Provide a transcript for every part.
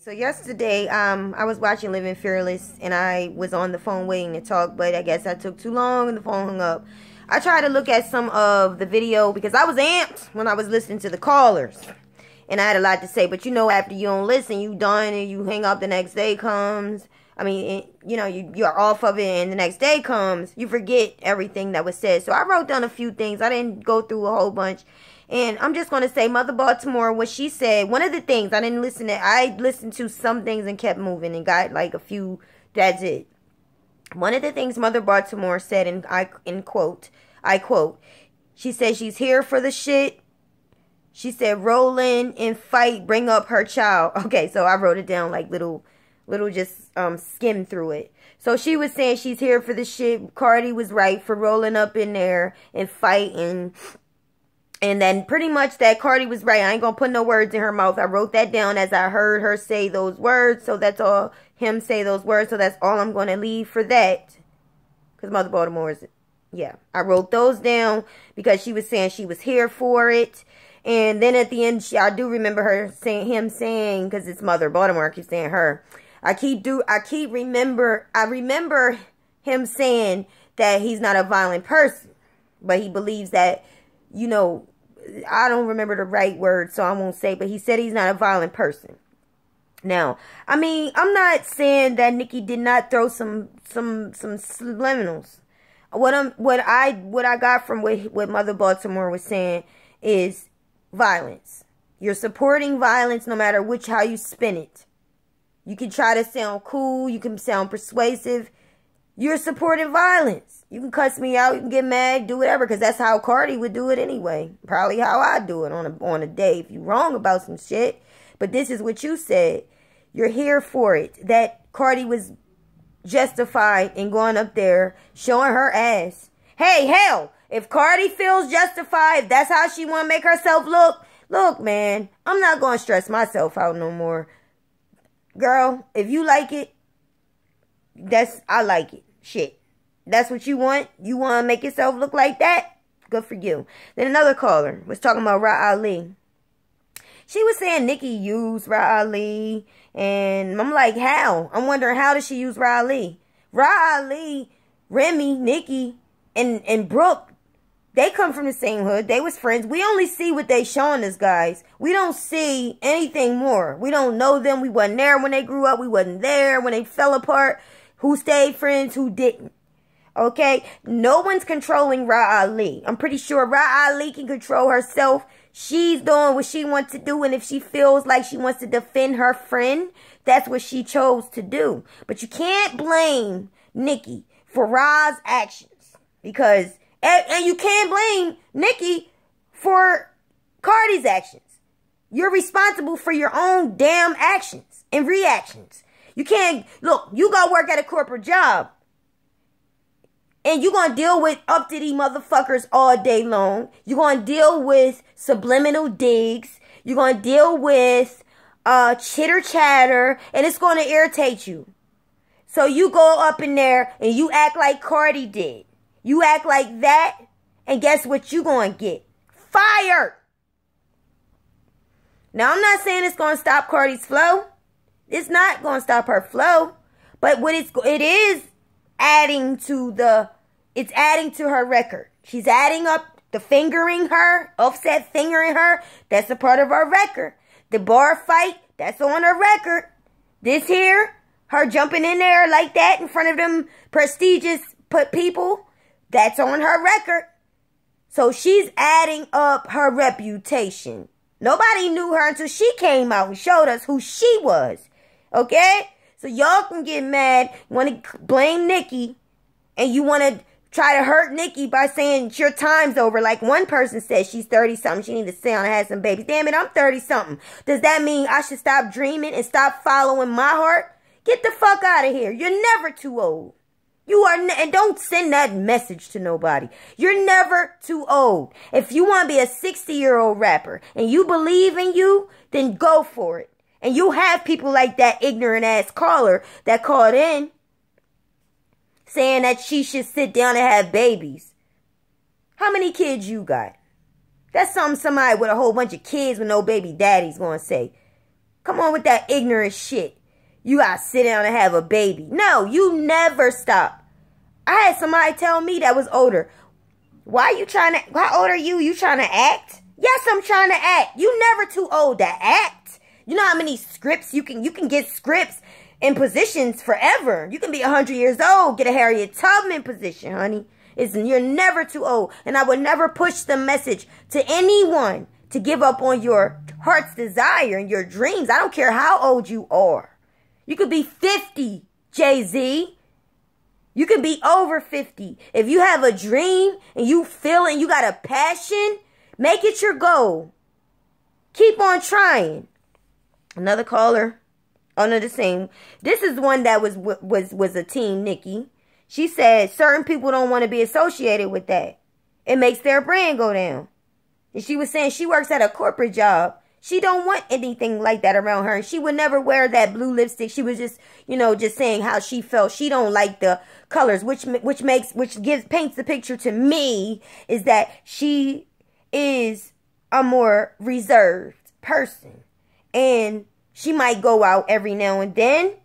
So yesterday, I was watching Living Fearless, and I was on the phone waiting to talk, but I guess I took too long, and the phone hung up. I tried to look at some of the video because I was amped when I was listening to the callers, and I had a lot to say. But you know, after you don't listen, you done, and you hang up. The next day comes. I mean, you're off of it, and the next day comes. You forget everything that was said. So I wrote down a few things. I didn't go through a whole bunch. And I'm just going to say, Mother Baltimore, what she said, one of the things, I listened to some things and kept moving and got like a few, that's it. One of the things Mother Baltimore said, and I quote, she said she's here for the shit. She said, roll in and fight, bring up her child. Okay, so I wrote it down like little just skim through it. So she was saying she's here for the shit. Cardi was right for rolling up in there and fighting. And then pretty much that Cardi was right. I ain't going to put no words in her mouth. I wrote that down as I heard her say those words. So that's all, him say those words. So that's all I'm going to leave for that. Because Mother Baltimore is, yeah. I wrote those down because she was saying she was here for it. And then at the end, I do remember him saying, because it's Mother Baltimore, I keep saying her. I remember him saying that he's not a violent person. But he believes that, I don't remember the right word, so I won't say, but he said he's not a violent person. Now, I mean, I'm not saying that Nikki did not throw some subliminals. What I got from what Mother Baltimore was saying is violence. You're supporting violence no matter how you spin it. You can try to sound cool, you can sound persuasive. You're supporting violence. You can cuss me out, you can get mad, do whatever, because that's how Cardi would do it anyway. Probably how I do it on a day if you're wrong about some shit. But this is what you said. You're here for it. That Cardi was justified in going up there, showing her ass. Hey, hell, if Cardi feels justified, if that's how she want to make herself look, man, I'm not going to stress myself out no more. Girl, if you like it, I like it. Shit. That's what you want? You want to make yourself look like that? Good for you. Then another caller was talking about Ra Ali. She was saying Nikki used Ra Ali. And I'm like, how? I'm wondering, how did she use Ra Ali? Ra Ali, Remy, Nikki, and Brooke, they come from the same hood. They was friends. We only see what they showing us, guys. We don't see anything more. We don't know them. We wasn't there when they grew up. We wasn't there when they fell apart. Who stayed friends, who didn't. Okay? No one's controlling Ra Ali. I'm pretty sure Ra Ali can control herself. She's doing what she wants to do, and if she feels like she wants to defend her friend, that's what she chose to do. But you can't blame Nikki for Ra's actions. Because, and you can't blame Nikki for Cardi's actions. You're responsible for your own damn actions and reactions. You can't, look, you go work at a corporate job. And you're going to deal with uppity motherfuckers all day long. You're going to deal with subliminal digs. You're going to deal with chitter chatter. And it's going to irritate you. So you go up in there and you act like Cardi did. You act like that. And guess what you're going to get? Fired. Now, I'm not saying it's going to stop Cardi's flow. It's not going to stop her flow. But it is adding to her record. She's adding up the fingering her, Offset fingering her. That's a part of her record. The bar fight, that's on her record. This here, her jumping in there like that in front of them prestigious people, that's on her record. So she's adding up her reputation. Nobody knew her until she came out and showed us who she was. Okay? So y'all can get mad, want to blame Nikki, and you want to try to hurt Nikki by saying your time's over. Like one person said she's 30-something. She need to sit down and have some babies. Damn it, I'm 30-something. Does that mean I should stop dreaming and stop following my heart? Get the fuck out of here. You're never too old. You are, and don't send that message to nobody. You're never too old. If you want to be a 60-year-old rapper and you believe in you, then go for it. And you have people like that ignorant ass caller that called in saying that she should sit down and have babies. How many kids you got? That's something somebody with a whole bunch of kids with no baby daddy's going to say. Come on with that ignorant shit. You gotta sit down and have a baby. No, you never stop. I had somebody tell me that was older. Why are you trying to, how old are you? You trying to act? Yes, I'm trying to act. You never too old to act. You know how many scripts you can get scripts in positions forever. You can be 100 years old, get a Harriet Tubman position, honey. You're never too old. And I would never push the message to anyone to give up on your heart's desire and your dreams. I don't care how old you are. You could be 50, Jay-Z. You can be over 50. If you have a dream and you feel and you got a passion, make it your goal. Keep on trying. Another caller. Oh, no, the same. This is one that was a teen, Nikki. She said certain people don't want to be associated with that. It makes their brand go down. And she was saying she works at a corporate job. She don't want anything like that around her. And she would never wear that blue lipstick. She was just, just saying how she felt. She don't like the colors, which paints the picture to me is that she is a more reserved person. And she might go out every now and then,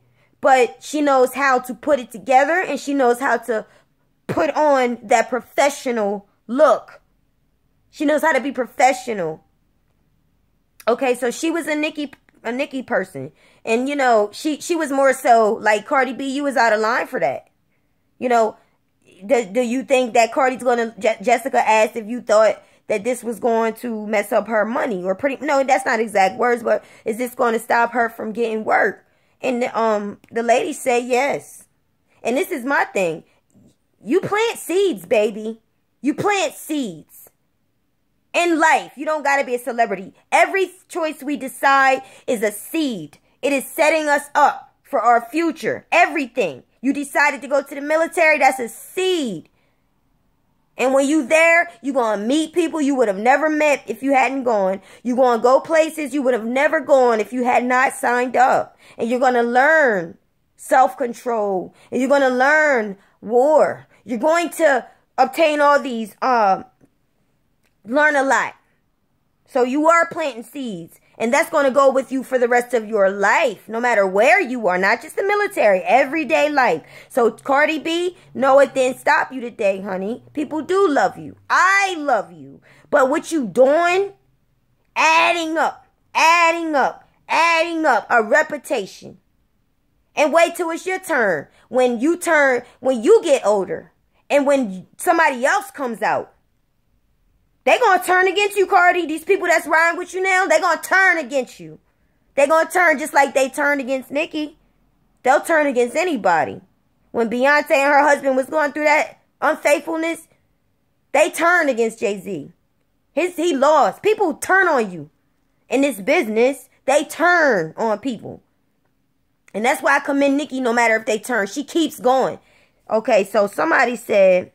but she knows how to put it together and she knows how to put on that professional look. She knows how to be professional. Okay, so she was a Nicki person. And, she was more so like Cardi B. You was out of line for that. Do you think that Cardi's going to... Jessica asked if you thought that this was going to mess up her money. No, that's not exact words, but is this going to stop her from getting work? And the lady said yes. And this is my thing. You plant seeds, baby. You plant seeds. In life, you don't got to be a celebrity. Every choice we decide is a seed. It is setting us up for our future. Everything. You decided to go to the military, that's a seed. And when you there, you're going to meet people you would have never met if you hadn't gone. You're going to go places you would have never gone if you had not signed up. And you're going to learn self-control. And you're going to learn war. You're going to obtain all these, learn a lot. So you are planting seeds. And that's going to go with you for the rest of your life, no matter where you are, not just the military, everyday life. So Cardi B, no, it didn't stop you today, honey. People do love you. I love you. But what you doing, adding up a reputation. And wait till it's your turn. When you get older and when somebody else comes out. They going to turn against you, Cardi. These people that's riding with you now, they going to turn against you. They going to turn just like they turned against Nikki. They'll turn against anybody. When Beyonce and her husband was going through that unfaithfulness, they turned against Jay-Z. He lost. People turn on you. In this business, they turn on people. And that's why I commend Nikki no matter if they turn. She keeps going. Okay, so somebody said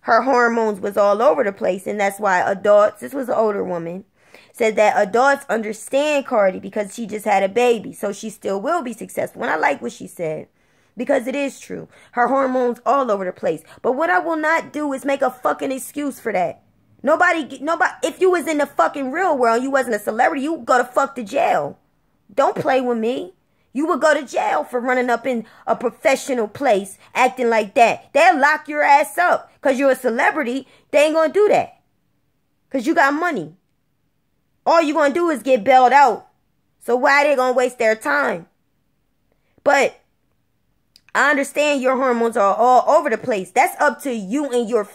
her hormones was all over the place. And that's why adults, this was an older woman, said that adults understand Cardi because she just had a baby. So she still will be successful. And I like what she said. Because it is true. Her hormones all over the place. But what I will not do is make a fucking excuse for that. Nobody, if you was in the fucking real world, you wasn't a celebrity, you would go to fuck to jail. Don't play with me. You would go to jail for running up in a professional place acting like that. They'll lock your ass up because you're a celebrity. They ain't going to do that because you got money. All you're going to do is get bailed out. So why are they going to waste their time? But I understand your hormones are all over the place. That's up to you and your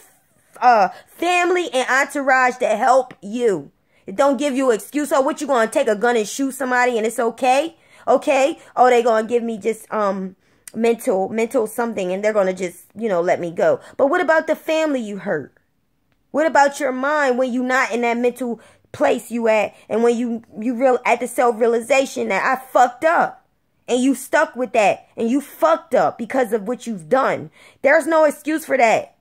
family and entourage to help you. It don't give you an excuse. What, you going to take a gun and shoot somebody and it's okay? Okay. Oh, they going to give me just mental something and they're going to just, let me go. But what about the family you hurt? What about your mind when you not in that mental place you at and when you real at the self-realization that I fucked up and you stuck with that and you fucked up because of what you've done? There's no excuse for that.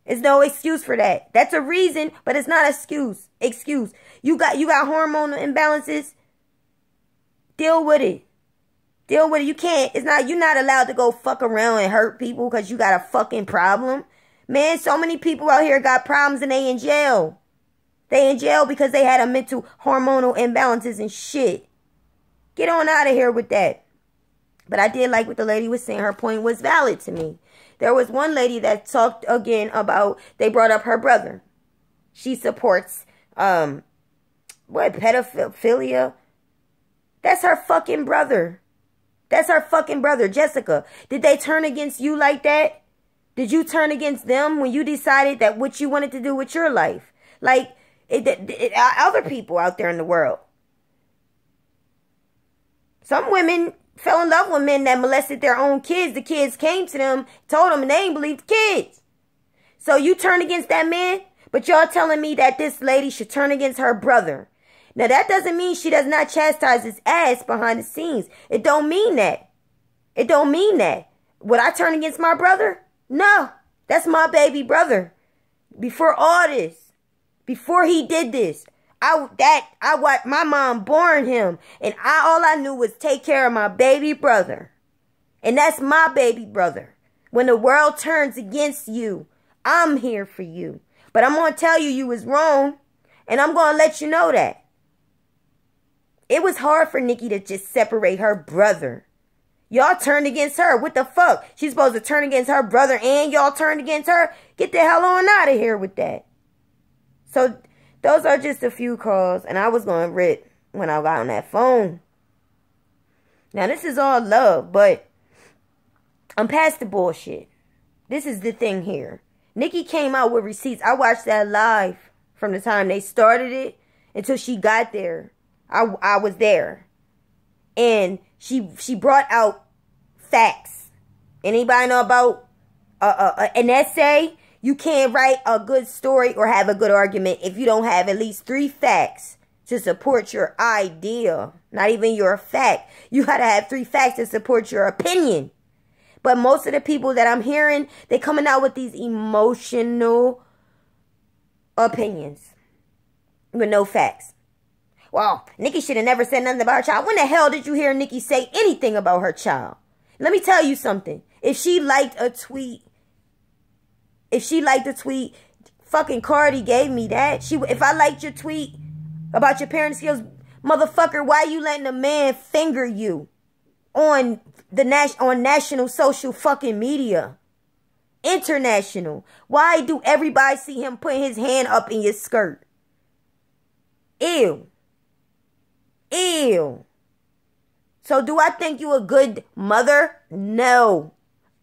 There's no excuse for that. That's a reason, but it's not an excuse. You got hormonal imbalances. Deal with it. Deal with it. You're not allowed to go fuck around and hurt people because you got a fucking problem. Man, so many people out here got problems and they in jail. They in jail because they had a mental hormonal imbalances and shit. Get on out of here with that. But I did like what the lady was saying. Her point was valid to me. There was one lady that talked again about, they brought up her brother. She supports, pedophilia? That's her fucking brother. That's her fucking brother, Jessica. Did they turn against you like that? Did you turn against them when you decided that what you wanted to do with your life? Like, other people out there in the world. Some women fell in love with men that molested their own kids. The kids came to them, told them, and they ain't believe the kids. So you turn against that man, but y'all telling me that this lady should turn against her brother. Now, that doesn't mean she does not chastise his ass behind the scenes. It don't mean that. It don't mean that. Would I turn against my brother? No. That's my baby brother. Before all this, before he did this, my mom born him, and all I knew was take care of my baby brother. And that's my baby brother. When the world turns against you, I'm here for you. But I'm going to tell you you was wrong, and I'm going to let you know that. It was hard for Nikki to just separate her brother. Y'all turned against her. What the fuck? She's supposed to turn against her brother and y'all turned against her? Get the hell on out of here with that. So those are just a few calls, and I was going to rip when I got on that phone. Now, this is all love, but I'm past the bullshit. This is the thing here. Nikki came out with receipts. I watched that live from the time they started it until she got there. I was there. And she brought out facts. Anybody know about an essay? You can't write a good story or have a good argument if you don't have at least 3 facts to support your idea. Not even your fact. You got to have 3 facts to support your opinion. But most of the people that I'm hearing, they're coming out with these emotional opinions with no facts. Well, Nikki should have never said nothing about her child. When the hell did you hear Nikki say anything about her child? Let me tell you something. If she liked a tweet, fucking Cardi gave me that. If I liked your tweet about your parenting skills, motherfucker, why you letting a man finger you on national social fucking media? International. Why do everybody see him putting his hand up in your skirt? Ew. Ew. So do I think you a good mother? No.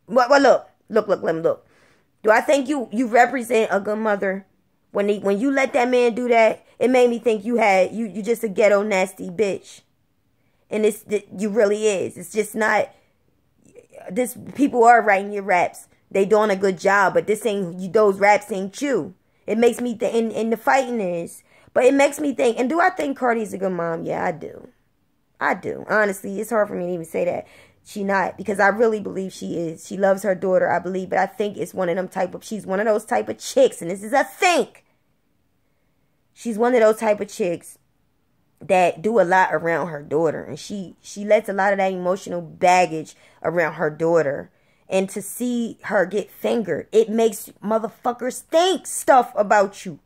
Well, look, let me look. Do I think you represent a good mother? When you let that man do that, it made me think you just a ghetto nasty bitch. And you really is. It's just not. This people are writing your raps. They doing a good job, but those raps ain't you. It makes me think, and the fighting is. But it makes me think, and do I think Cardi's a good mom? Yeah, I do. I do. Honestly, it's hard for me to even say that she not, because I really believe she is. She loves her daughter, I believe, but I think it's she's one of those type of chicks, and this is a think. She's one of those type of chicks that do a lot around her daughter, and she lets a lot of that emotional baggage around her daughter. And to see her get fingered, it makes motherfuckers think stuff about you.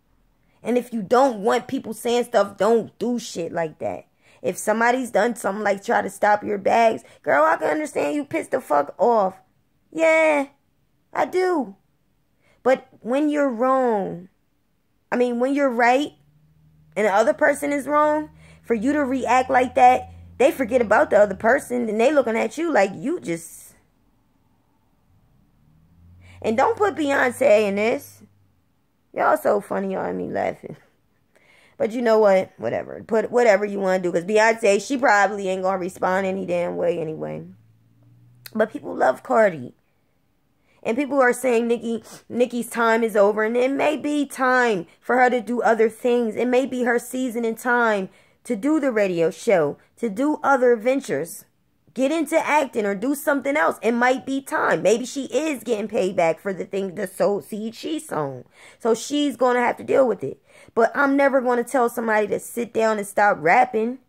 And if you don't want people saying stuff, don't do shit like that. If somebody's done something like try to stop your bags, girl, I can understand you pissed the fuck off. Yeah, I do. But when you're wrong, when you're right and the other person is wrong, for you to react like that, they forget about the other person and they looking at you like you just... And don't put Beyonce in this. Y'all so funny, y'all and me laughing. But you know what? Whatever. Put whatever you want to do. Because Beyonce, she probably ain't going to respond any damn way anyway. But people love Cardi. And people are saying Nikki's time is over. And it may be time for her to do other things. It may be her season and time to do the radio show. To do other ventures. Get into acting or do something else. It might be time. Maybe she is getting paid back for the seed she sown. So she's going to have to deal with it. But I'm never going to tell somebody to sit down and stop rapping.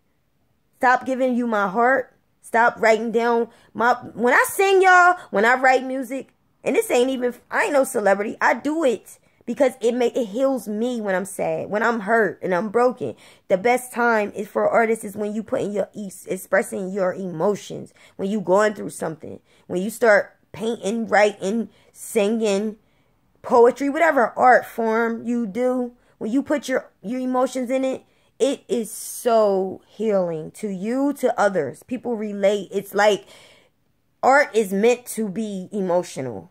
Stop giving you my heart. Stop writing down when I sing, y'all, when I write music, and this ain't even, I ain't no celebrity. I do it because it heals me when I'm sad, when I'm hurt and I'm broken. The best time is for artists is when you put in expressing your emotions, when you going through something, when you start painting, writing, singing, poetry, whatever art form you do, when you put your emotions in it, it is so healing to you, to others. People relate. It's like art is meant to be emotional.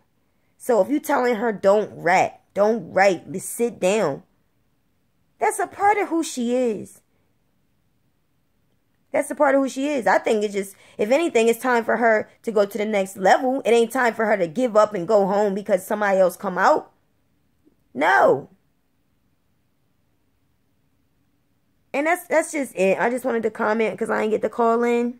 So if you're telling her don't rap, don't write, sit down, that's a part of who she is. That's a part of who she is. I think it's just, if anything, it's time for her to go to the next level. It ain't time for her to give up and go home because somebody else come out. No. And that's just it. I just wanted to comment because I didn't get to call in.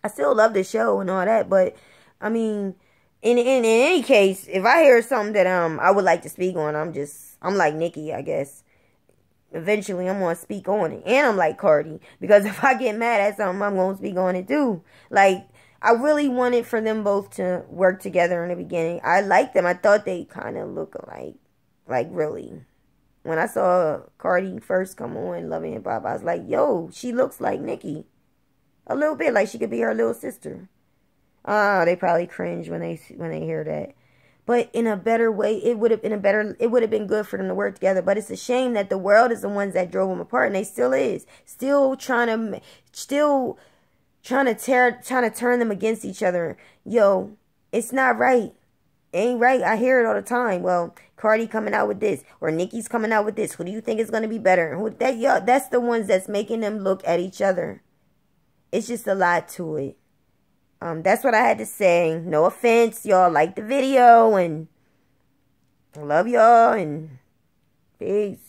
I still love the show and all that, but I mean, in any case, if I hear something that I would like to speak on, I'm like Nikki, I guess. Eventually, I'm gonna speak on it, and I'm like Cardi, because if I get mad at something, I'm gonna speak on it too. Like, I really wanted for them both to work together in the beginning. I liked them. I thought they kind of look alike, like really. When I saw Cardi first come on Love and Hip Hop, I was like, yo, she looks like Nikki. A little bit, like she could be her little sister. They probably cringe when they hear that. But in a better way, it would have been good for them to work together. But it's a shame that the world is the ones that drove them apart, and they still is. Still trying to turn them against each other. Yo, it's not right. It ain't right. I hear it all the time. Well, Cardi coming out with this, or Nicki's coming out with this. Who do you think is going to be better? That's the ones that's making them look at each other. It's just a lot to it. That's what I had to say. No offense. Y'all like the video, and I love y'all, and peace.